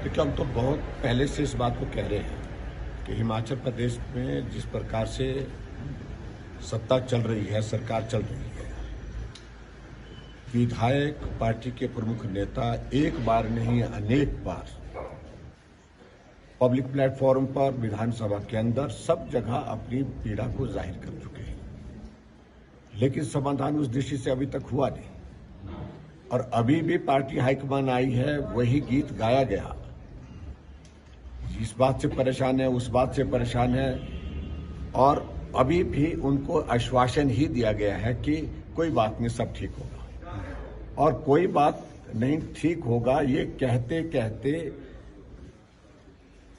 देखिए, हम तो बहुत पहले से इस बात को कह रहे हैं कि हिमाचल प्रदेश में जिस प्रकार से सत्ता चल रही है, सरकार चल रही है, विधायक पार्टी के प्रमुख नेता एक बार नहीं अनेक बार पब्लिक प्लेटफॉर्म पर, विधानसभा के अंदर सब जगह अपनी पीड़ा को जाहिर कर चुके हैं, लेकिन समाधान उस दृष्टि से अभी तक हुआ नहीं। और अभी भी पार्टी हाईकमान आई है, वही गीत गाया गया। इस बात से परेशान है, उस बात से परेशान है, और अभी भी उनको आश्वासन ही दिया गया है कि कोई बात नहीं, सब ठीक होगा। और कोई बात नहीं ठीक होगा ये कहते कहते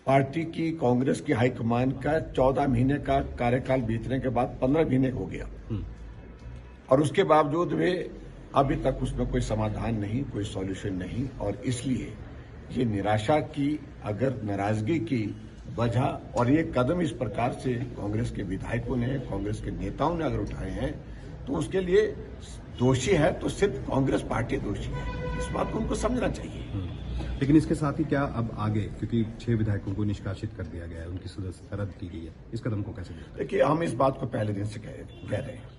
पार्टी की, कांग्रेस की हाईकमान का 14 महीने का कार्यकाल बीतने के बाद 15 महीने हो गया, और उसके बावजूद भी अभी तक उसमें कोई समाधान नहीं, कोई सॉल्यूशन नहीं। और इसलिए ये निराशा की, अगर नाराजगी की वजह, और ये कदम इस प्रकार से कांग्रेस के विधायकों ने, कांग्रेस के नेताओं ने अगर उठाए हैं, तो उसके लिए दोषी है तो सिर्फ कांग्रेस पार्टी दोषी है। इस बात को उनको समझना चाहिए। लेकिन इसके साथ ही क्या अब आगे, क्योंकि 6 विधायकों को निष्कासित कर दिया गया है, उनकी सदस्यता रद्द की गई है, इस कदम को कैसे देखते हैं? देखिए, हम इस बात को पहले दिन से कह रहे हैं।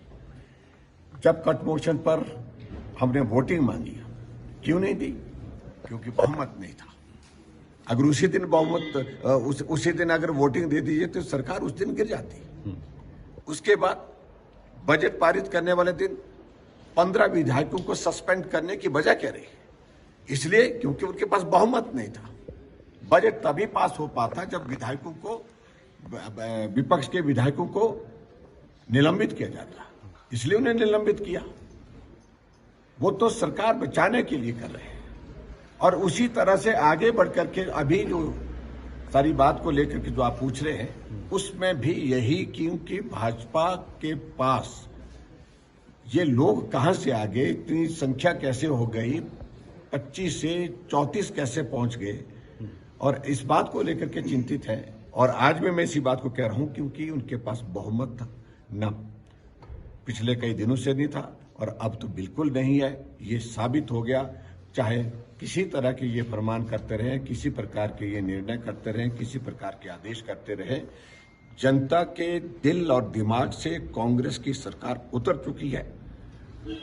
जब कट मोशन पर हमने वोटिंग मांगी, क्यों नहीं दी? क्योंकि बहुमत नहीं था। अगर उसी दिन बहुमत, उसी दिन अगर वोटिंग दे दीजिए तो सरकार उस दिन गिर जाती। उसके बाद बजट पारित करने वाले दिन 15 विधायकों को सस्पेंड करने की वजह क्या रही? इसलिए क्योंकि उनके पास बहुमत नहीं था। बजट तभी पास हो पाता जब विधायकों को, विपक्ष के विधायकों को निलंबित किया जाता, इसलिए उन्हें निलंबित किया। वो तो सरकार बचाने के लिए कर रहे हैं। और उसी तरह से आगे बढ़कर के अभी जो सारी बात को लेकर के जो आप पूछ रहे हैं, उसमें भी यही, क्योंकि भाजपा के पास ये लोग कहां से आ गए, इतनी संख्या कैसे हो गई, 25 से 34 कैसे पहुंच गए, और इस बात को लेकर के चिंतित है। और आज भी मैं इसी बात को कह रहा हूं, क्योंकि उनके पास बहुमत था न, पिछले कई दिनों से नहीं था, और अब तो बिल्कुल नहीं है। ये साबित हो गया। चाहे किसी तरह के ये फरमान करते रहे, किसी प्रकार के ये निर्णय करते रहे, किसी प्रकार के आदेश करते रहे, जनता के दिल और दिमाग से कांग्रेस की सरकार उतर चुकी है।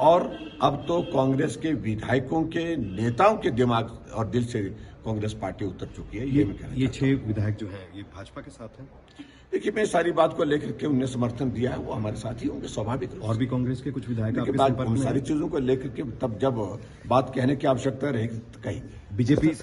और अब तो कांग्रेस के विधायकों के, नेताओं के दिमाग और दिल से कांग्रेस पार्टी उतर चुकी है। ये 6 विधायक जो हैं, ये भाजपा के साथ हैं? देखिए, मैं सारी बात को लेकर के उन्हें समर्थन दिया है, वो हमारे साथ ही होंगे, स्वाभाविक। और भी कांग्रेस के कुछ विधायक आपके बाद संपर्क में सारी चीजों को लेकर के तब जब बात कहने की आवश्यकता रहेगी तो कहेंगे। बीजेपी